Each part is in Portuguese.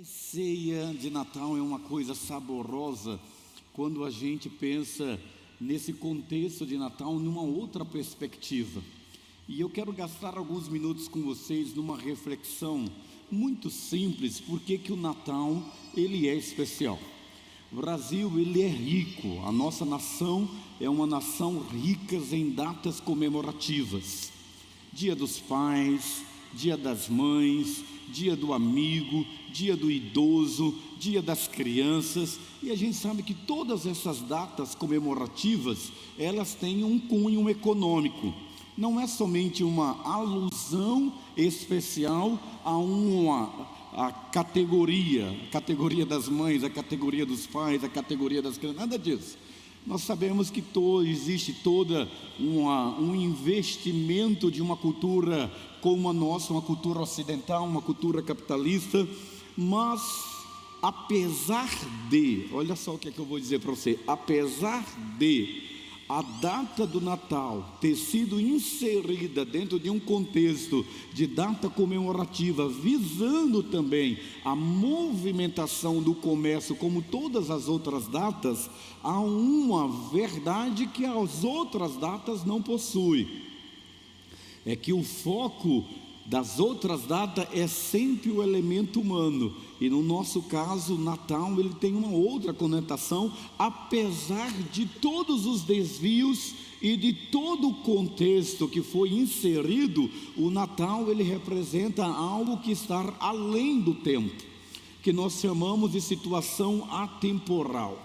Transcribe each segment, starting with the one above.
Ceia de Natal é uma coisa saborosa quando a gente pensa nesse contexto de Natal numa outra perspectiva. E eu quero gastar alguns minutos com vocês numa reflexão muito simples. Por que o Natal ele é especial? O Brasil ele é rico, a nossa nação é uma nação rica em datas comemorativas. Dia dos Pais, Dia das Mães, Dia do Amigo, Dia do Idoso, Dia das Crianças. E a gente sabe que todas essas datas comemorativas, elas têm um cunho econômico. Não é somente uma alusão especial a categoria das mães, a categoria dos pais, a categoria das crianças, nada disso. Nós sabemos que existe toda um investimento de uma cultura como a nossa, uma cultura ocidental, uma cultura capitalista, mas apesar de, olha só o que eu vou dizer para você, apesar de a data do Natal ter sido inserida dentro de um contexto de data comemorativa, visando também a movimentação do comércio como todas as outras datas, há uma verdade que as outras datas não possuem. É que o foco das outras datas é sempre o elemento humano, e no nosso caso o Natal ele tem uma outra conotação, apesar de todos os desvios e de todo o contexto que foi inserido. O Natal ele representa algo que está além do tempo, que nós chamamos de situação atemporal.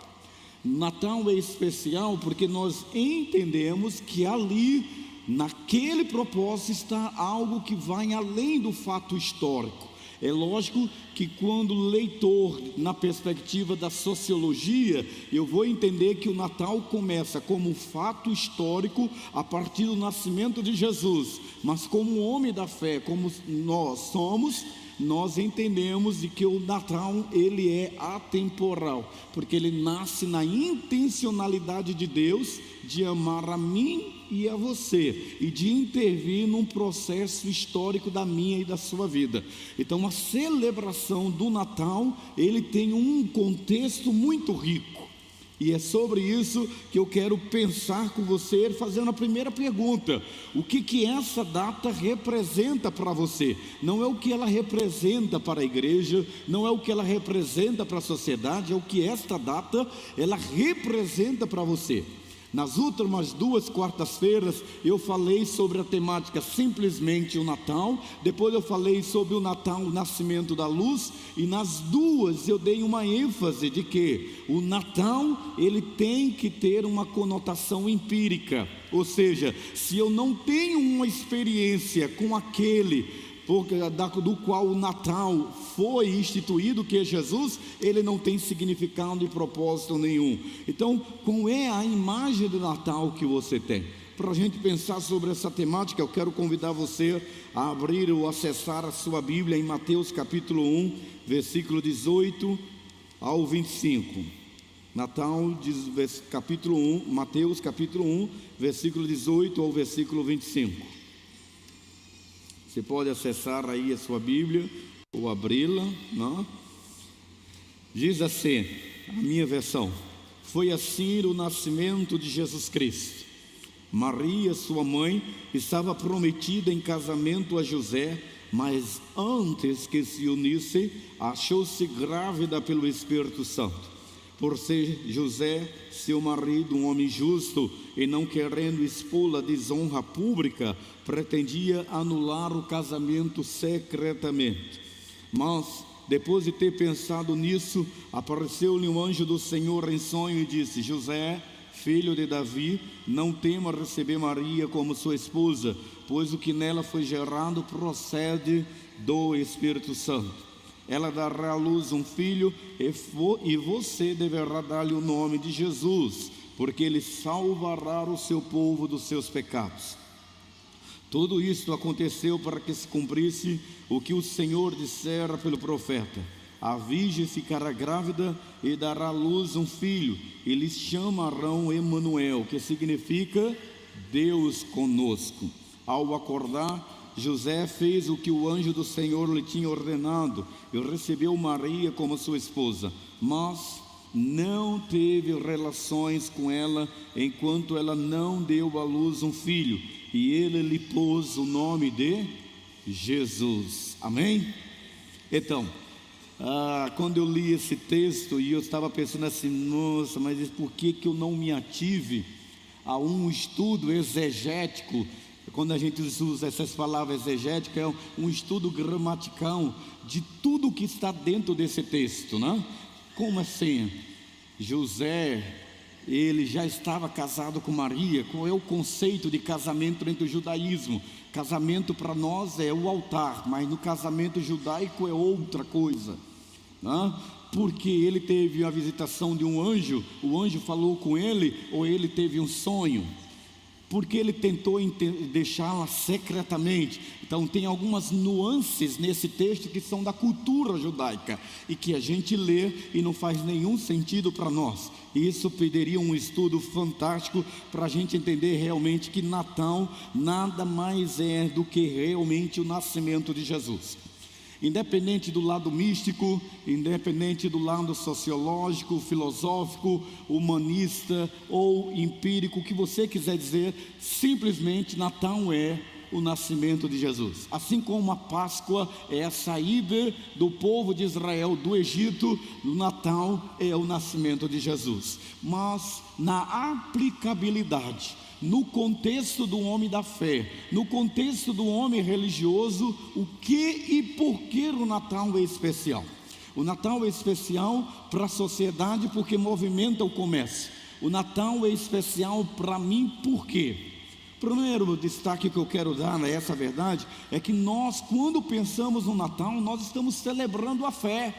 Natal é especial porque nós entendemos que ali, naquele propósito, está algo que vai além do fato histórico. É lógico que quando o leitor, na perspectiva da sociologia, eu vou entender que o Natal começa como um fato histórico a partir do nascimento de Jesus, mas como homem da fé, como nós somos, nós entendemos de que o Natal ele é atemporal, porque ele nasce na intencionalidade de Deus de amar a mim e a você, e de intervir num processo histórico da minha e da sua vida. Então a celebração do Natal, ele tem um contexto muito rico, e é sobre isso que eu quero pensar com você, fazendo a primeira pergunta: o que essa data representa para você? Não é o que ela representa para a igreja, não é o que ela representa para a sociedade, é o que esta data ela representa para você. Nas últimas 2 quartas-feiras eu falei sobre a temática simplesmente o Natal, depois eu falei sobre o Natal, o nascimento da luz, e nas duas eu dei uma ênfase de que o Natal ele tem que ter uma conotação empírica, ou seja, se eu não tenho uma experiência com aquele do qual o Natal foi instituído, que é Jesus, ele não tem significado e propósito nenhum. Então, qual é a imagem do Natal que você tem? Para a gente pensar sobre essa temática, eu quero convidar você a abrir ou acessar a sua Bíblia em Mateus capítulo 1, versículo 18 ao 25. Natal, capítulo 1, Mateus capítulo 1, versículo 18 ao versículo 25. Você pode acessar aí a sua Bíblia ou abri-la, não? Diz assim, a minha versão: foi assim o nascimento de Jesus Cristo. Maria, sua mãe, estava prometida em casamento a José, mas antes que se unisse, achou-se grávida pelo Espírito Santo. Por ser José, seu marido, um homem justo, e não querendo expô-la à desonra pública, pretendia anular o casamento secretamente. Mas, depois de ter pensado nisso, apareceu-lhe um anjo do Senhor em sonho e disse: José, filho de Davi, não tema receber Maria como sua esposa, pois o que nela foi gerado procede do Espírito Santo. Ela dará à luz um filho, e você deverá dar-lhe o nome de Jesus, porque ele salvará o seu povo dos seus pecados. Tudo isto aconteceu para que se cumprisse o que o Senhor dissera pelo profeta: a virgem ficará grávida e dará à luz um filho, e lhe chamarão Emanuel, que significa Deus conosco. Ao acordar, José fez o que o anjo do Senhor lhe tinha ordenado e recebeu Maria como sua esposa, mas não teve relações com ela enquanto ela não deu à luz um filho, e ele lhe pôs o nome de Jesus. Amém? Então, quando eu li esse texto e eu estava pensando assim, nossa, mas por que eu não me ative a um estudo exegético? Quando a gente usa essas palavras exegéticas, é um estudo gramatical de tudo que está dentro desse texto, né? Como assim? José, ele já estava casado com Maria. Qual é o conceito de casamento dentro do judaísmo? Casamento para nós é o altar, mas no casamento judaico é outra coisa, né? Porque ele teve a visitação de um anjo, o anjo falou com ele, ou ele teve um sonho? Porque ele tentou deixá-la secretamente. Então tem algumas nuances nesse texto que são da cultura judaica e que a gente lê e não faz nenhum sentido para nós. Isso pediria um estudo fantástico para a gente entender realmente que Natal nada mais é do que realmente o nascimento de Jesus. Independente do lado místico, independente do lado sociológico, filosófico, humanista ou empírico, o que você quiser dizer, simplesmente Natal é o nascimento de Jesus. Assim como a Páscoa é a saída do povo de Israel do Egito, o Natal é o nascimento de Jesus. Mas na aplicabilidade, no contexto do homem da fé, no contexto do homem religioso, o que e por que o Natal é especial? O Natal é especial para a sociedade porque movimenta o comércio. O Natal é especial para mim por quê? Primeiro destaque que eu quero dar a essa verdade é que nós, quando pensamos no Natal, nós estamos celebrando a fé.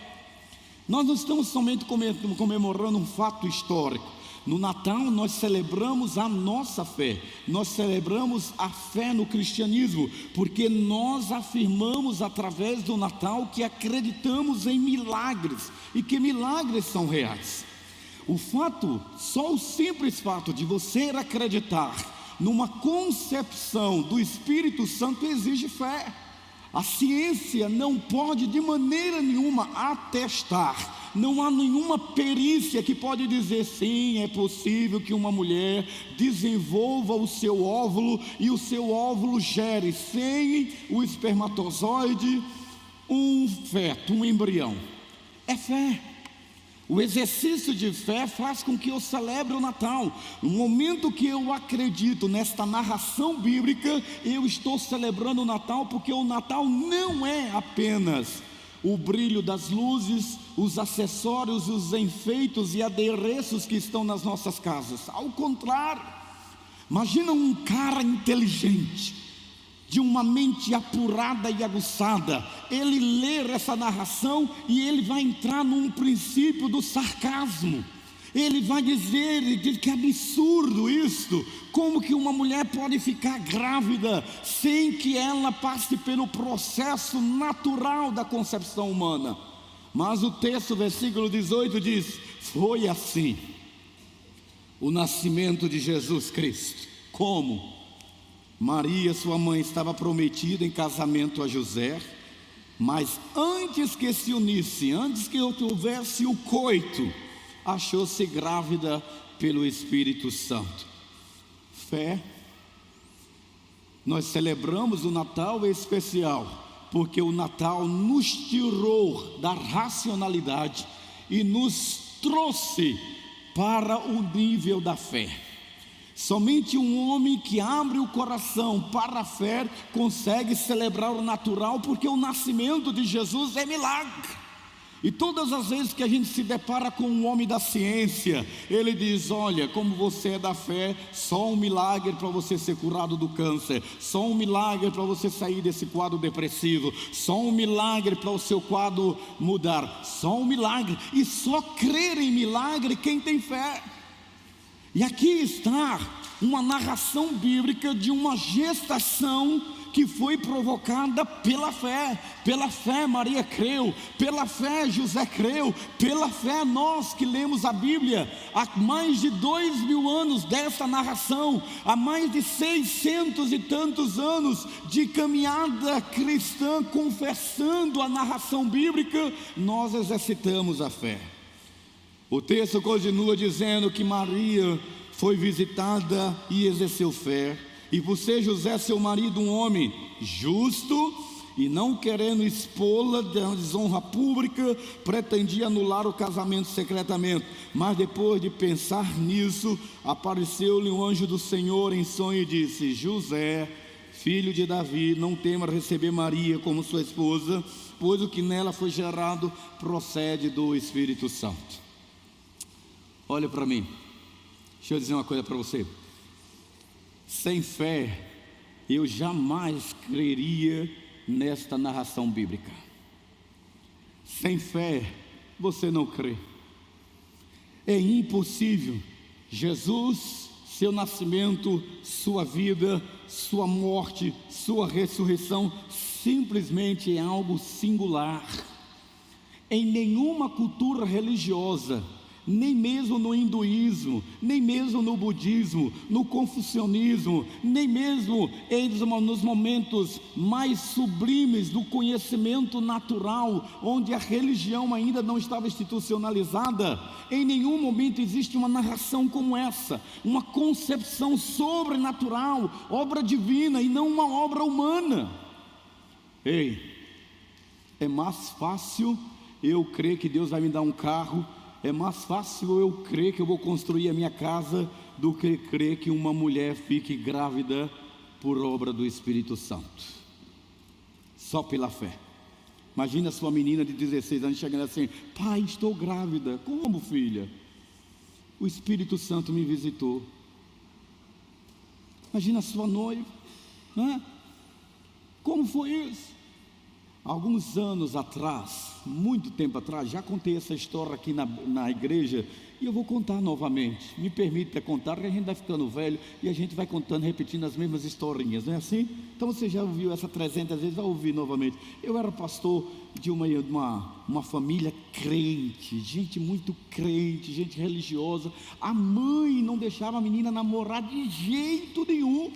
Nós não estamos somente comemorando um fato histórico. No Natal nós celebramos a nossa fé, nós celebramos a fé no cristianismo, porque nós afirmamos através do Natal que acreditamos em milagres e que milagres são reais. Só o simples fato de você acreditar numa concepção do Espírito Santo exige fé. A ciência não pode de maneira nenhuma atestar, não há nenhuma perícia que pode dizer sim, é possível que uma mulher desenvolva o seu óvulo e o seu óvulo gere sem o espermatozoide um feto, um embrião. É fé. O exercício de fé faz com que eu celebre o Natal. No momento que eu acredito nesta narração bíblica, eu estou celebrando o Natal, porque o Natal não é apenas o brilho das luzes, os acessórios, os enfeites e adereços que estão nas nossas casas. Ao contrário, imagina um cara inteligente, de uma mente apurada e aguçada, ele ler essa narração e ele vai entrar num princípio do sarcasmo. Ele vai dizer que absurdo isto, como que uma mulher pode ficar grávida sem que ela passe pelo processo natural da concepção humana? Mas o texto, versículo 18 diz, foi assim, o nascimento de Jesus Cristo. Como? Maria, sua mãe, estava prometida em casamento a José, mas antes que se unisse, antes que houvesse o coito, achou-se grávida pelo Espírito Santo. Fé. Nós celebramos o Natal especial, porque o Natal nos tirou da racionalidade e nos trouxe para o nível da fé. Somente um homem que abre o coração para a fé consegue celebrar o natural, porque o nascimento de Jesus é milagre. E todas as vezes que a gente se depara com um homem da ciência, ele diz, olha, como você é da fé, só um milagre para você ser curado do câncer, só um milagre para você sair desse quadro depressivo, só um milagre para o seu quadro mudar, só um milagre. E só crer em milagre quem tem fé. E aqui está uma narração bíblica de uma gestação que foi provocada pela fé. Pela fé Maria creu, pela fé José creu, pela fé nós que lemos a Bíblia há mais de 2000 anos dessa narração, há mais de 600 e tantos anos de caminhada cristã, confessando a narração bíblica, nós exercitamos a fé. O texto continua dizendo que Maria foi visitada e exerceu fé, e por ser José seu marido um homem justo, e não querendo expô-la da desonra pública, pretendia anular o casamento secretamente. Mas depois de pensar nisso, apareceu-lhe um anjo do Senhor em sonho e disse: José, filho de Davi, não tema receber Maria como sua esposa, pois o que nela foi gerado procede do Espírito Santo. Olha para mim, deixa eu dizer uma coisa para você. Sem fé, eu jamais creria nesta narração bíblica. Sem fé, você não crê. É impossível. Jesus, seu nascimento, sua vida, sua morte, sua ressurreição, simplesmente é algo singular. Em nenhuma cultura religiosa, nem mesmo no hinduísmo, nem mesmo no budismo, no confucionismo, nem mesmo nos momentos mais sublimes do conhecimento natural, onde a religião ainda não estava institucionalizada, em nenhum momento existe uma narração como essa, uma concepção sobrenatural, obra divina e não uma obra humana. Ei, é mais fácil eu crer que Deus vai me dar um carro, é mais fácil eu crer que eu vou construir a minha casa do que crer que uma mulher fique grávida por obra do Espírito Santo, só pela fé. Imagina a sua menina de 16 anos chegando assim: pai, estou grávida. Como, filha? O Espírito Santo me visitou. Imagina a sua noiva, né? Como foi isso? Alguns anos atrás, muito tempo atrás, já contei essa história aqui na igreja, e eu vou contar novamente. Me permita contar, porque a gente vai ficando velho e a gente vai contando, repetindo as mesmas historinhas, não é assim? Então você já ouviu essa 300 vezes, vai ouvir novamente. Eu era pastor de uma família crente, gente muito crente, gente religiosa. A mãe não deixava a menina namorar de jeito nenhum.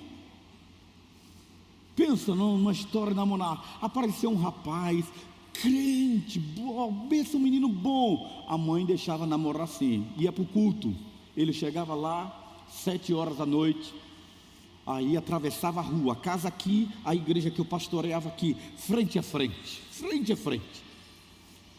Pensa numa história de namorar. Apareceu um rapaz crente, bom, pensa um menino bom. A mãe deixava namorar assim, ia para o culto. Ele chegava lá 7 horas da noite, aí atravessava a rua, a casa aqui, a igreja que eu pastoreava aqui, frente a frente, frente a frente.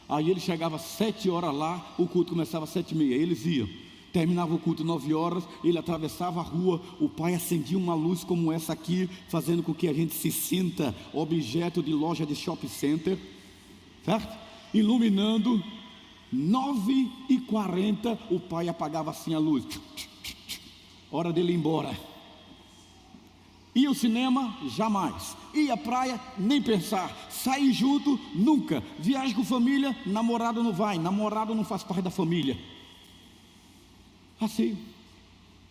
Aí ele chegava 7 horas lá, o culto começava às 7h30, eles iam. Terminava o culto 9 horas, ele atravessava a rua, o pai acendia uma luz como essa aqui, fazendo com que a gente se sinta objeto de loja de shopping center, certo? Iluminando. 9h40, o pai apagava assim a luz. Hora dele ir embora. E o cinema? Jamais. E a praia? Nem pensar. Sair junto? Nunca. Viagem com família? Namorado não vai, namorado não faz parte da família. Assim.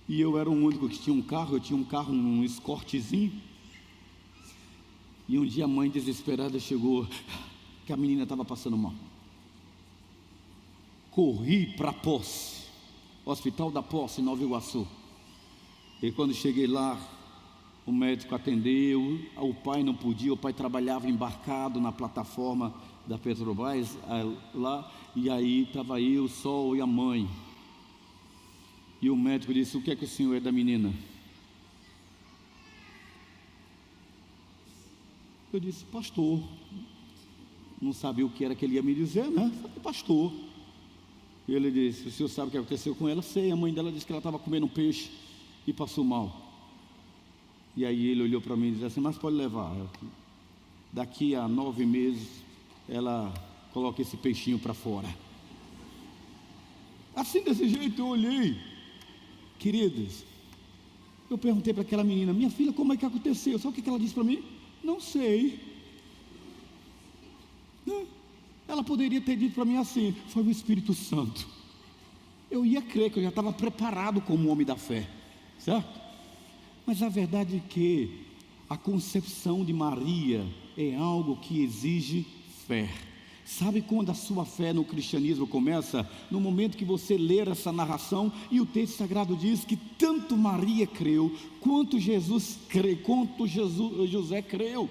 E eu era o único que tinha um carro. Eu tinha um carro, um Escortezinho. E um dia a mãe desesperada chegou, que a menina estava passando mal. Corri para a Posse, Hospital da Posse, em Nova Iguaçu. E quando cheguei lá, o médico atendeu. O pai não podia, o pai trabalhava embarcado na plataforma da Petrobras lá. E aí estava eu, o Sol e a mãe. E o médico disse: o que é que o senhor é da menina? Eu disse: pastor. Não sabia o que era que ele ia me dizer, né? Falei: pastor. E ele disse: o senhor sabe o que aconteceu com ela? Sei. A mãe dela disse que ela estava comendo um peixe e passou mal. E aí ele olhou para mim e disse assim: mas pode levar. Daqui a 9 meses ela coloca esse peixinho para fora. Assim, desse jeito, eu olhei. Queridos, eu perguntei para aquela menina: minha filha, como é que aconteceu? Sabe o que ela disse para mim? Não sei. Ela poderia ter dito para mim assim: foi o Espírito Santo. Eu ia crer que eu já estava preparado como homem da fé, certo? Mas a verdade é que a concepção de Maria é algo que exige fé. Sabe quando a sua fé no cristianismo começa? No momento que você ler essa narração, e o texto sagrado diz que tanto Maria creu, quanto José creu.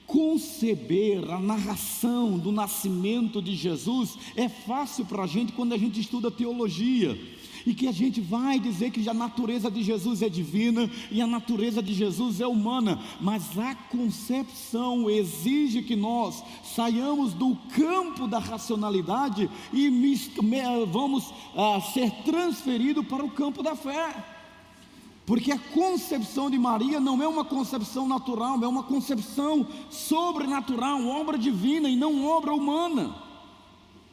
Conceber a narração do nascimento de Jesus é fácil para a gente quando a gente estuda teologia, e que a gente vai dizer que a natureza de Jesus é divina e a natureza de Jesus é humana, mas a concepção exige que nós saiamos do campo da racionalidade e vamos ser transferidos para o campo da fé. Porque a concepção de Maria não é uma concepção natural, é uma concepção sobrenatural, obra divina e não obra humana.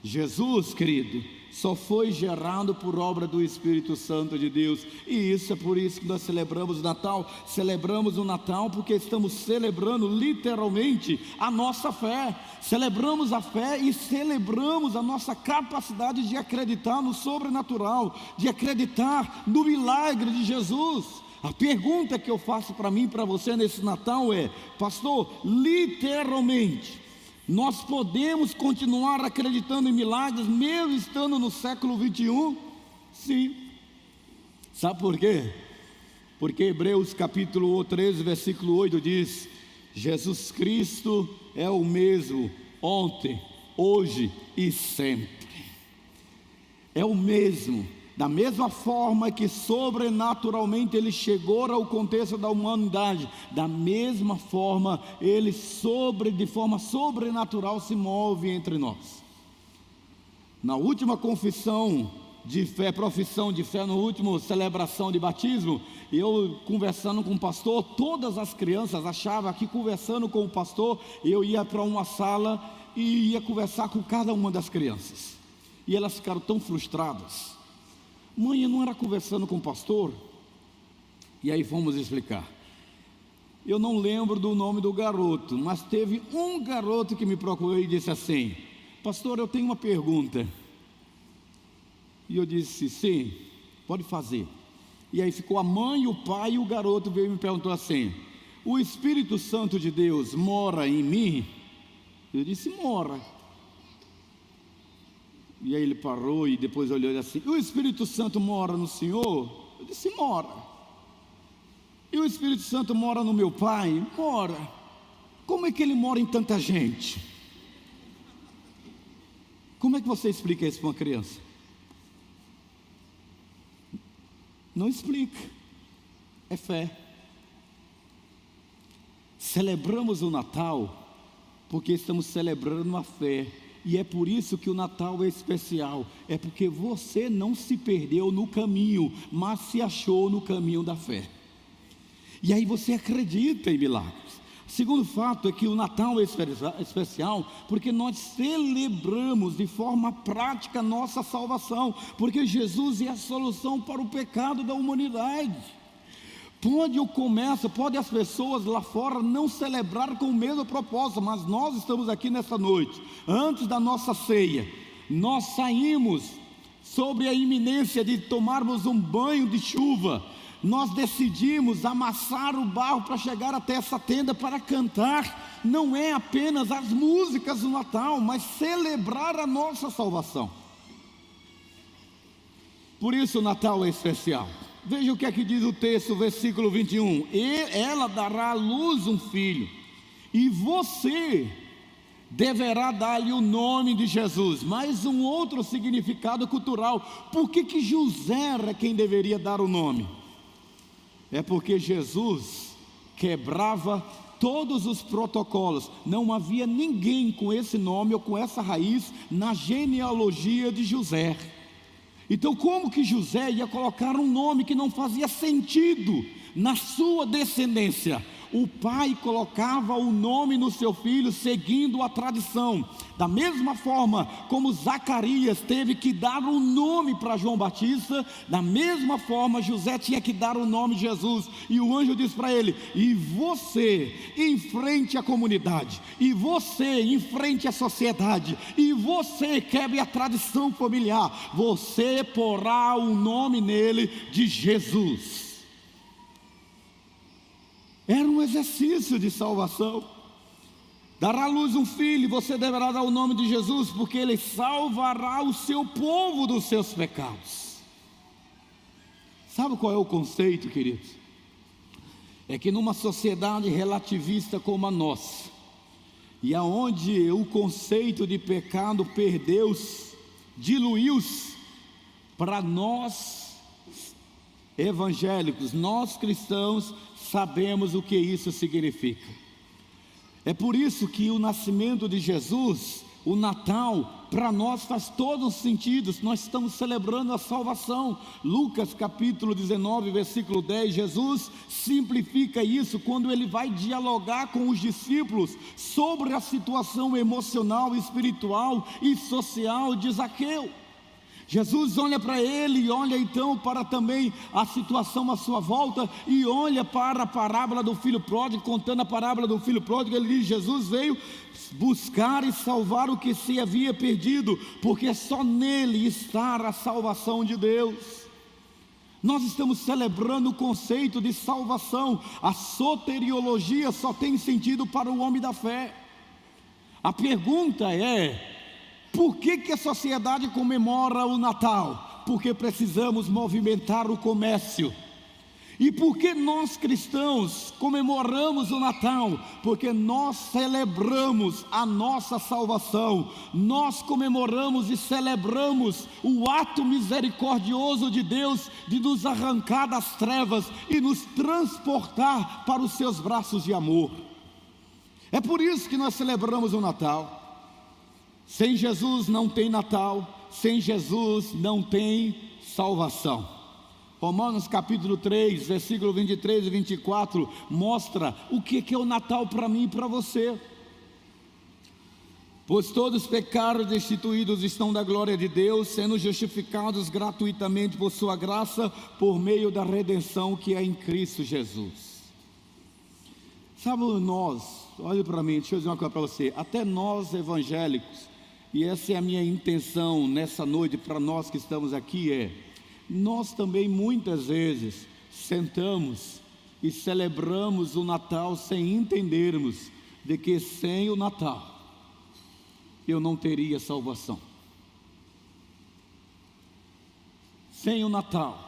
Jesus, querido, só foi gerado por obra do Espírito Santo de Deus, e isso é por isso que nós celebramos o Natal. Celebramos o Natal porque estamos celebrando literalmente a nossa fé. Celebramos a fé e celebramos a nossa capacidade de acreditar no sobrenatural, de acreditar no milagre de Jesus. A pergunta que eu faço para mim e para você nesse Natal é: pastor, literalmente nós podemos continuar acreditando em milagres mesmo estando no século 21? Sim. Sabe por quê? Porque Hebreus capítulo 13, versículo 8 diz: Jesus Cristo é o mesmo ontem, hoje e sempre. É o mesmo. Da mesma forma que sobrenaturalmente Ele chegou ao contexto da humanidade, da mesma forma Ele de forma sobrenatural se move entre nós. Na última profissão de fé, na última celebração de batismo, eu conversando com o pastor, todas as crianças achavam que conversando com o pastor, eu ia para uma sala e ia conversar com cada uma das crianças, e elas ficaram tão frustradas. Mãe, eu não era conversando com o pastor? E aí vamos explicar. Eu não lembro do nome do garoto, mas teve um garoto que me procurou e disse assim: pastor, eu tenho uma pergunta. E eu disse: sim, pode fazer. E aí ficou a mãe, o pai e o garoto veio e me perguntou assim: o Espírito Santo de Deus mora em mim? Eu disse: mora. E aí ele parou e depois olhou assim: o Espírito Santo mora no Senhor? Eu disse: mora. E o Espírito Santo mora no meu pai? Mora. Como é que ele mora em tanta gente? Como é que você explica isso para uma criança? Não explica. É fé. Celebramos o Natal porque estamos celebrando a fé. E é por isso que o Natal é especial. É porque você não se perdeu no caminho, mas se achou no caminho da fé. E aí você acredita em milagres. O segundo fato é que o Natal é especial porque nós celebramos de forma prática a nossa salvação. Porque Jesus é a solução para o pecado da humanidade. Pode as pessoas lá fora não celebrar com o mesmo propósito, mas nós estamos aqui nessa noite, antes da nossa ceia, nós saímos sobre a iminência de tomarmos um banho de chuva, nós decidimos amassar o barro para chegar até essa tenda para cantar, não é apenas as músicas do Natal, mas celebrar a nossa salvação. Por isso o Natal é especial. Veja o que é que diz o texto, versículo 21. E ela dará à luz um filho, e você deverá dar-lhe o nome de Jesus. Mais um outro significado cultural. Por que José era quem deveria dar o nome? É porque Jesus quebrava todos os protocolos. Não havia ninguém com esse nome ou com essa raiz na genealogia de José. Então como que José ia colocar um nome que não fazia sentido na sua descendência? O pai colocava o nome no seu filho seguindo a tradição. Da mesma forma como Zacarias teve que dar um nome para João Batista, da mesma forma José tinha que dar o nome de Jesus. E o anjo disse para ele: e você enfrente a comunidade, e você enfrente a sociedade, e você quebre a tradição familiar, você porá o nome nele de Jesus. Era um exercício de salvação. Dará à luz um filho, e você deverá dar o nome de Jesus, porque ele salvará o seu povo dos seus pecados. Sabe qual é o conceito, queridos? É que numa sociedade relativista como a nossa, e aonde o conceito de pecado perdeu-se, diluiu-se, para nós evangélicos, nós cristãos, sabemos o que isso significa. É por isso que o nascimento de Jesus, o Natal, para nós faz todo sentido. Nós estamos celebrando a salvação. Lucas capítulo 19, versículo 10, Jesus simplifica isso quando ele vai dialogar com os discípulos sobre a situação emocional, espiritual e social de Zaqueu. Jesus olha para ele e olha então para também a situação à sua volta e olha para a parábola do filho pródigo, contando a parábola do filho pródigo. Ele diz: Jesus veio buscar e salvar o que se havia perdido, porque só nele está a salvação de Deus. Nós estamos celebrando o conceito de salvação. A soteriologia só tem sentido para o homem da fé. A pergunta é: por que a sociedade comemora o Natal? Porque precisamos movimentar o comércio. E por que nós cristãos comemoramos o Natal? Porque nós celebramos a nossa salvação. Nós comemoramos e celebramos o ato misericordioso de Deus de nos arrancar das trevas e nos transportar para os seus braços de amor. É por isso que nós celebramos o Natal. Sem Jesus não tem Natal, sem Jesus não tem salvação. Romanos capítulo 3, versículo 23 e 24, mostra o que é o Natal para mim e para você. Pois todos pecaram, destituídos estão da glória de Deus, sendo justificados gratuitamente por sua graça, por meio da redenção que é em Cristo Jesus. Sabe, nós, olha para mim, deixa eu dizer uma coisa para você, até nós evangélicos, e essa é a minha intenção nessa noite para nós que estamos aqui, nós também muitas vezes sentamos e celebramos o Natal sem entendermos de que sem o Natal eu não teria salvação. Sem o Natal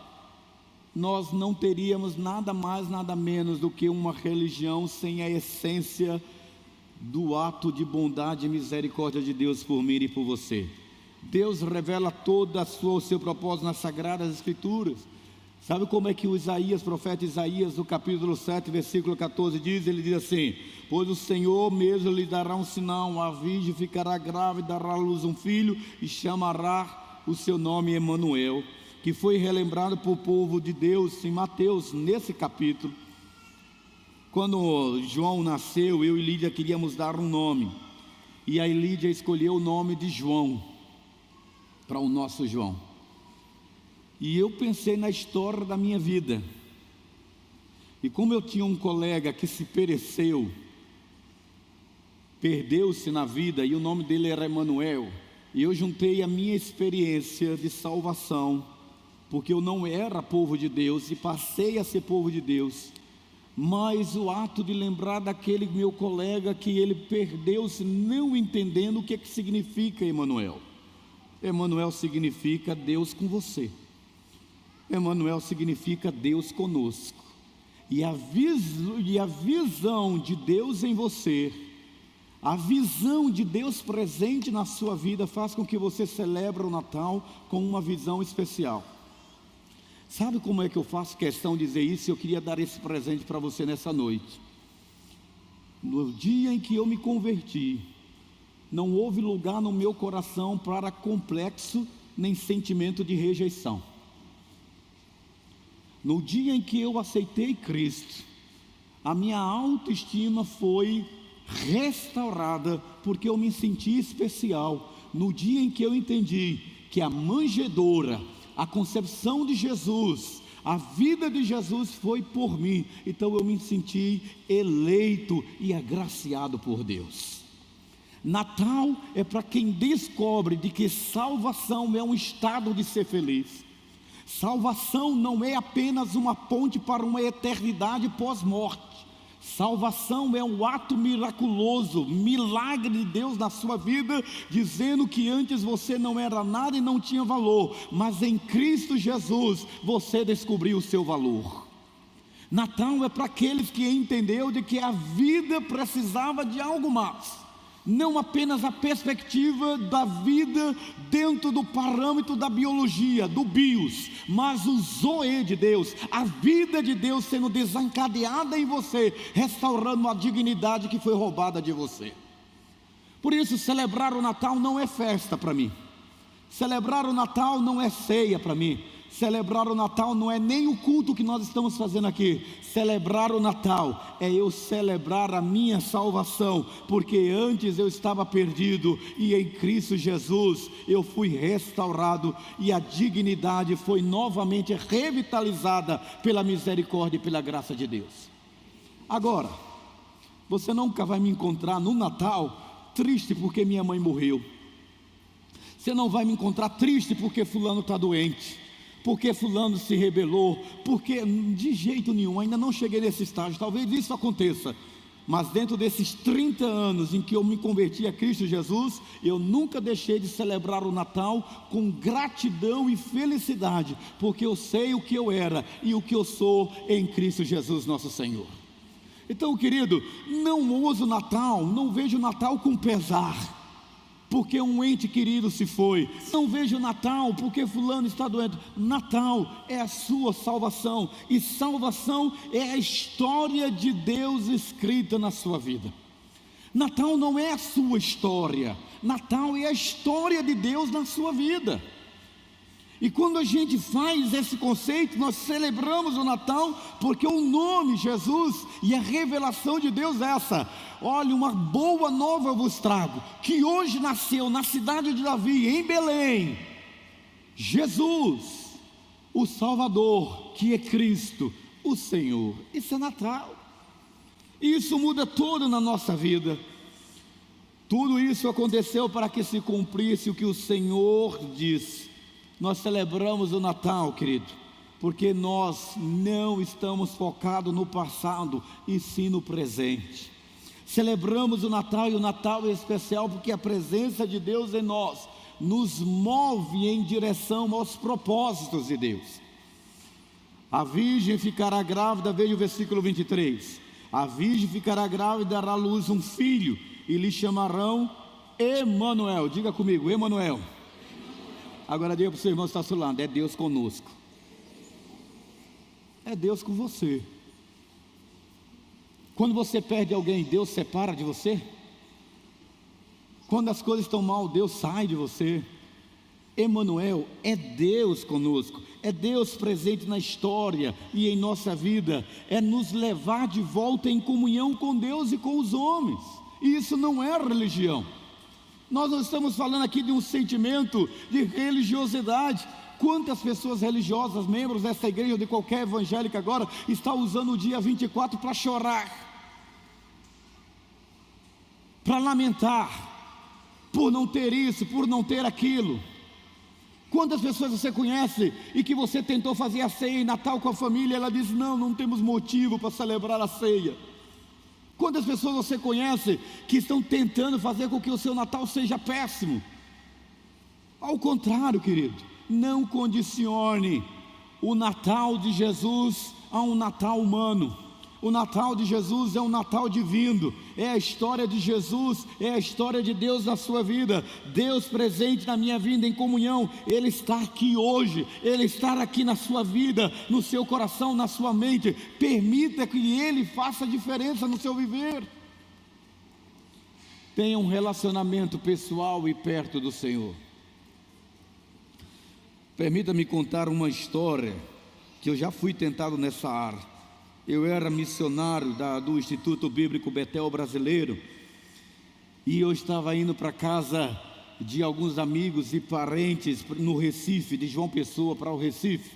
nós não teríamos nada mais, nada menos do que uma religião sem a essência do ato de bondade e misericórdia de Deus por mim e por você. Deus revela todo o seu propósito nas Sagradas Escrituras. Sabe como é que o profeta Isaías, no capítulo 7, versículo 14 diz? Ele diz assim: pois o Senhor mesmo lhe dará um sinal, a virgem ficará grávida, dará à luz um filho e chamará o seu nome Emanuel, que foi relembrado por povo de Deus em Mateus, nesse capítulo. Quando João nasceu, eu e Lídia queríamos dar um nome, e a Lídia escolheu o nome de João, para o nosso João. E eu pensei na história da minha vida, e como eu tinha um colega que se pereceu, perdeu-se na vida, e o nome dele era Emanuel, e eu juntei a minha experiência de salvação, porque eu não era povo de Deus, e passei a ser povo de Deus, mas o ato de lembrar daquele meu colega que ele perdeu-se não entendendo o que significa Emanuel. Emanuel significa Deus com você. Emanuel significa Deus conosco. E a visão de Deus em você, a visão de Deus presente na sua vida faz com que você celebre o Natal com uma visão especial. Sabe como é que eu faço questão de dizer isso? Eu queria dar esse presente para você nessa noite. No dia em que eu me converti, não houve lugar no meu coração para complexo nem sentimento de rejeição. No dia em que eu aceitei Cristo, a minha autoestima foi restaurada, porque eu me senti especial. No dia em que eu entendi que a manjedoura, a concepção de Jesus, a vida de Jesus foi por mim, então eu me senti eleito e agraciado por Deus. Natal é para quem descobre de que salvação é um estado de ser feliz. Salvação não é apenas uma ponte para uma eternidade pós-morte. Salvação é um ato miraculoso, milagre de Deus na sua vida, dizendo que antes você não era nada e não tinha valor, mas em Cristo Jesus você descobriu o seu valor. Natal é para aqueles que entendeu de que a vida precisava de algo mais, não apenas a perspectiva da vida dentro do parâmetro da biologia, do bios, mas o zoe de Deus, a vida de Deus sendo desencadeada em você, restaurando a dignidade que foi roubada de você. Por isso, celebrar o Natal não é festa para mim, celebrar o Natal não é ceia para mim, celebrar o Natal não é nem o culto que nós estamos fazendo aqui. Celebrar o Natal é eu celebrar a minha salvação, porque antes eu estava perdido e em Cristo Jesus eu fui restaurado e a dignidade foi novamente revitalizada pela misericórdia e pela graça de Deus. Agora, você nunca vai me encontrar no Natal triste porque minha mãe morreu. Você não vai me encontrar triste porque fulano está doente, porque fulano se rebelou, porque de jeito nenhum, ainda não cheguei nesse estágio, talvez isso aconteça, mas dentro desses 30 anos em que eu me converti a Cristo Jesus, eu nunca deixei de celebrar o Natal com gratidão e felicidade, porque eu sei o que eu era e o que eu sou em Cristo Jesus nosso Senhor. Então, querido, não uso o Natal, não vejo o Natal com pesar, porque um ente querido se foi. Não vejo Natal porque fulano está doente. Natal é a sua salvação, e salvação é a história de Deus escrita na sua vida. Natal não é a sua história, Natal é a história de Deus na sua vida. E quando a gente faz esse conceito, nós celebramos o Natal, porque o nome Jesus e a revelação de Deus é essa: olha, uma boa nova eu vos trago, que hoje nasceu na cidade de Davi, em Belém, Jesus, o Salvador, que é Cristo, o Senhor. Isso é Natal, e isso muda tudo na nossa vida. Tudo isso aconteceu para que se cumprisse o que o Senhor disse. Nós celebramos o Natal, querido, porque nós não estamos focados no passado, e sim no presente. Celebramos o Natal, e o Natal é especial porque a presença de Deus em nós nos move em direção aos propósitos de Deus. A virgem ficará grávida, veja o versículo 23. A virgem ficará grávida e dará à luz um filho, e lhe chamarão Emanuel. Diga comigo, Emanuel. Agora diga para o seu irmão que está ao seu lado: é Deus conosco. É Deus com você. Quando você perde alguém, Deus separa de você. Quando as coisas estão mal, Deus sai de você. Emanuel é Deus conosco, é Deus presente na história e em nossa vida, é nos levar de volta em comunhão com Deus e com os homens. E isso não é religião. Nós não estamos falando aqui de um sentimento de religiosidade. Quantas pessoas religiosas, membros dessa igreja ou de qualquer evangélica agora, estão usando o dia 24 para chorar, para lamentar, por não ter isso, por não ter aquilo. Quantas pessoas você conhece e que você tentou fazer a ceia em Natal com a família, ela diz: não temos motivo para celebrar a ceia. Quantas pessoas você conhece que estão tentando fazer com que o seu Natal seja péssimo? Ao contrário, querido, não condicione o Natal de Jesus a um Natal humano. O Natal de Jesus é um Natal divino, é a história de Jesus, é a história de Deus na sua vida. Deus presente na minha vida em comunhão, Ele está aqui hoje, Ele está aqui na sua vida, no seu coração, na sua mente. Permita que Ele faça diferença no seu viver. Tenha um relacionamento pessoal e perto do Senhor. Permita-me contar uma história, que eu já fui tentado nessa área. Eu era missionário do Instituto Bíblico Betel Brasileiro, e eu estava indo para casa de alguns amigos e parentes no Recife, de João Pessoa para o Recife,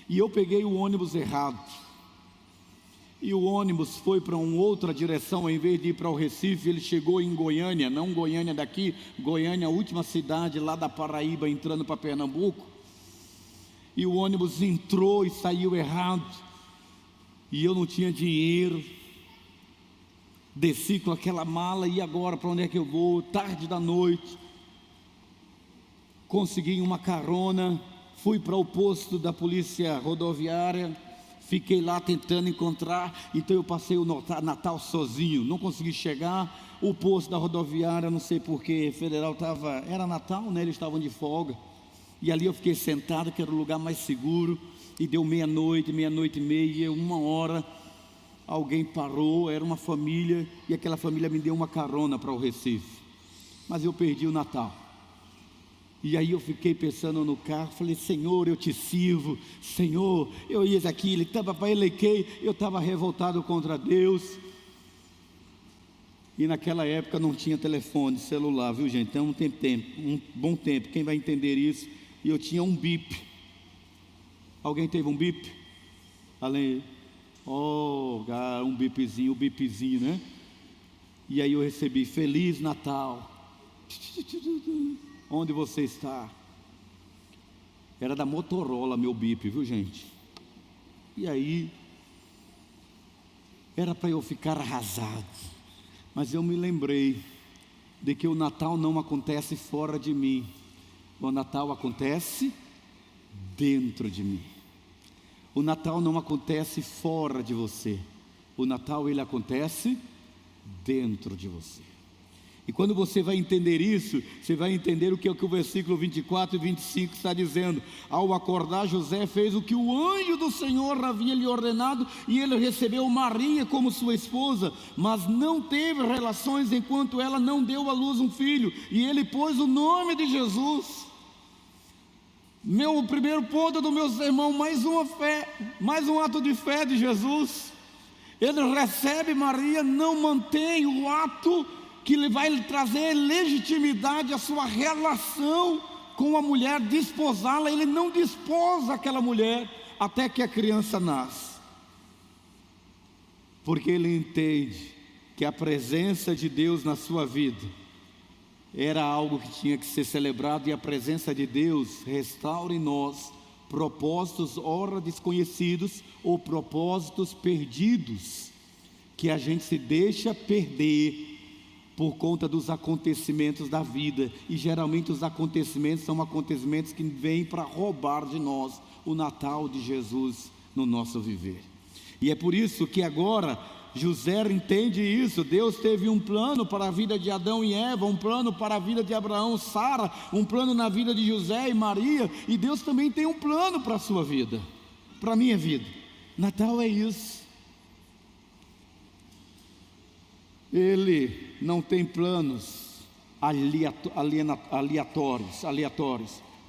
e eu peguei o ônibus errado, e o ônibus foi para uma outra direção. Em vez de ir para o Recife, ele chegou em Goiânia, não Goiânia daqui, Goiânia, a última cidade lá da Paraíba, entrando para Pernambuco, e o ônibus entrou e saiu errado, e eu não tinha dinheiro, Desci com aquela mala, e agora para onde é que eu vou? Tarde da noite. Consegui uma carona, fui para o posto da polícia rodoviária, fiquei lá tentando encontrar. Então eu passei o Natal sozinho, não consegui chegar. O posto da rodoviária, não sei porquê, federal era Natal, né? Eles estavam de folga. E ali eu fiquei sentado, que era o lugar mais seguro. E deu meia-noite, meia-noite e meia, 1h, alguém parou, era uma família, e aquela família me deu uma carona para o Recife. Mas eu perdi o Natal. E aí eu fiquei pensando no carro, falei: Senhor, eu te sirvo, Senhor, eu ia aqui, ele estava para elequei, eu estava revoltado contra Deus. E naquela época não tinha telefone celular, viu gente? Então tem tempo, um bom tempo, quem vai entender isso? E eu tinha um bip. Alguém teve um bip? Além, um bipzinho, né? E aí eu recebi: Feliz Natal. Onde você está? Era da Motorola meu bip, viu gente? E aí, era para eu ficar arrasado, mas eu me lembrei de que o Natal não acontece fora de mim, o Natal acontece dentro de mim. O Natal não acontece fora de você, o Natal ele acontece dentro de você. E quando você vai entender isso, você vai entender o que o versículo 24 e 25 está dizendo. Ao acordar, José fez o que o anjo do Senhor havia lhe ordenado, e ele recebeu Maria como sua esposa, mas não teve relações enquanto ela não deu à luz um filho, e ele pôs o nome de Jesus. O primeiro ponto do meu sermão: mais uma fé, mais um ato de fé de Jesus. Ele recebe Maria, não mantém o ato que vai lhe trazer legitimidade à sua relação com a mulher, desposá-la. Ele não desposa aquela mulher até que a criança nasce, porque ele entende que a presença de Deus na sua vida era algo que tinha que ser celebrado, e a presença de Deus restaura em nós propósitos ora desconhecidos ou propósitos perdidos, que a gente se deixa perder por conta dos acontecimentos da vida. E geralmente os acontecimentos são acontecimentos que vêm para roubar de nós o Natal de Jesus no nosso viver. E é por isso que agora José entende isso. Deus teve um plano para a vida de Adão e Eva, um plano para a vida de Abraão, Sara, um plano na vida de José e Maria, e Deus também tem um plano para a sua vida, para a minha vida. Natal é isso. Ele não tem planos aleatórios.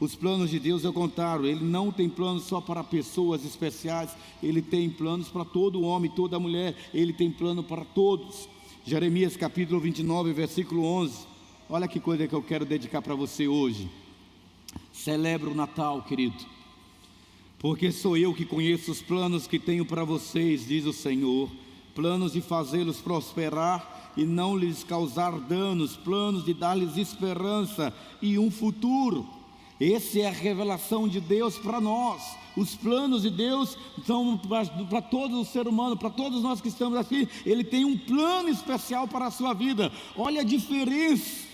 Os planos de Deus é o contrário. Ele não tem planos só para pessoas especiais. Ele tem planos para todo homem, toda mulher. Ele tem plano para todos. Jeremias capítulo 29, versículo 11. Olha que coisa que eu quero dedicar para você hoje. Celebra o Natal, querido, porque sou eu que conheço os planos que tenho para vocês, diz o Senhor. Planos de fazê-los prosperar e não lhes causar danos, planos de dar-lhes esperança e um futuro. Essa é a revelação de Deus para nós. Os planos de Deus são para todo o ser humano, para todos nós que estamos aqui. Ele tem um plano especial para a sua vida. Olha a diferença.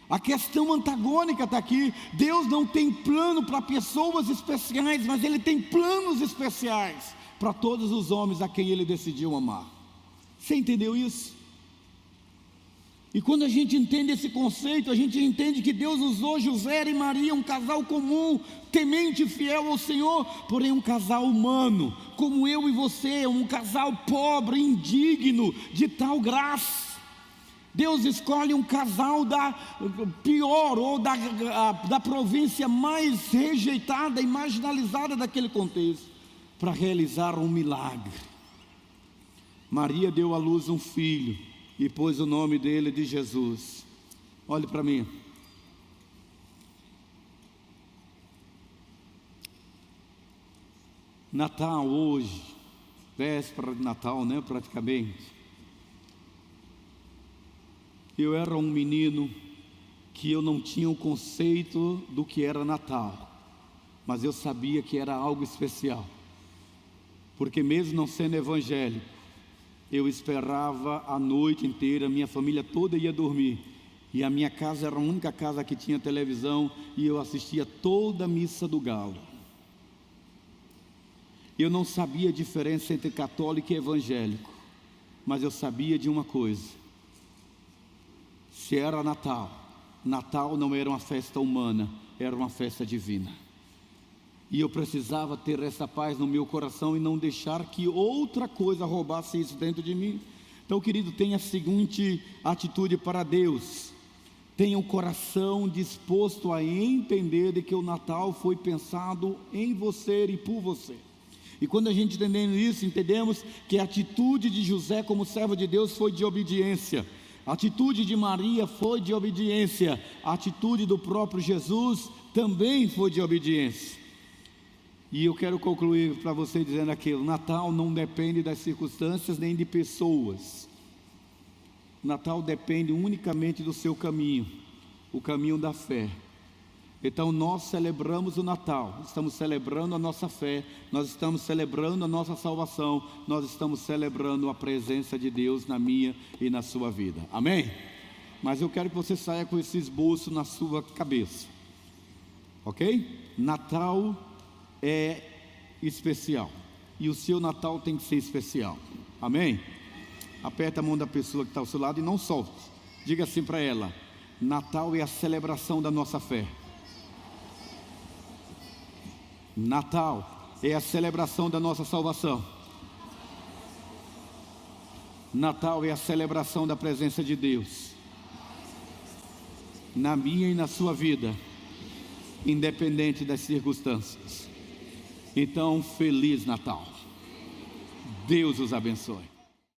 A questão antagônica está aqui. Deus não tem plano para pessoas especiais, mas Ele tem planos especiais para todos os homens a quem Ele decidiu amar. Você entendeu isso? E quando a gente entende esse conceito, a gente entende que Deus usou José e Maria, um casal comum, temente e fiel ao Senhor, porém um casal humano, como eu e você, um casal pobre, indigno de tal graça. Deus escolhe um casal da pior ou da província mais rejeitada e marginalizada daquele contexto, para realizar um milagre. Maria deu à luz um filho e pôs o nome dele de Jesus. Olhe para mim. Natal hoje, véspera de Natal, né, praticamente. Eu era um menino que eu não tinha o conceito do que era Natal, mas eu sabia que era algo especial, porque mesmo não sendo evangélico, eu esperava a noite inteira, minha família toda ia dormir, e a minha casa era a única casa que tinha televisão, e eu assistia toda a missa do galo. Eu não sabia a diferença entre católico e evangélico, mas eu sabia de uma coisa: se era Natal, Natal não era uma festa humana, era uma festa divina. E eu precisava ter essa paz no meu coração e não deixar que outra coisa roubasse isso dentro de mim. Então, querido, tenha a seguinte atitude para Deus: tenha o coração disposto a entender de que o Natal foi pensado em você e por você. E quando a gente entendendo isso, entendemos que a atitude de José como servo de Deus foi de obediência, a atitude de Maria foi de obediência, a atitude do próprio Jesus também foi de obediência. E eu quero concluir para você dizendo aquilo: Natal não depende das circunstâncias nem de pessoas. Natal depende unicamente do seu caminho, o caminho da fé. Então nós celebramos o Natal, estamos celebrando a nossa fé, nós estamos celebrando a nossa salvação, nós estamos celebrando a presença de Deus na minha e na sua vida. Amém? Mas eu quero que você saia com esse esboço na sua cabeça, ok? Natal é especial, e o seu Natal tem que ser especial. Amém? Aperta a mão da pessoa que está ao seu lado e não solte. Diga assim para ela: Natal é a celebração da nossa fé. Natal é a celebração da nossa salvação. Natal é a celebração da presença de Deus na minha e na sua vida, independente das circunstâncias. Então, Feliz Natal. Deus os abençoe.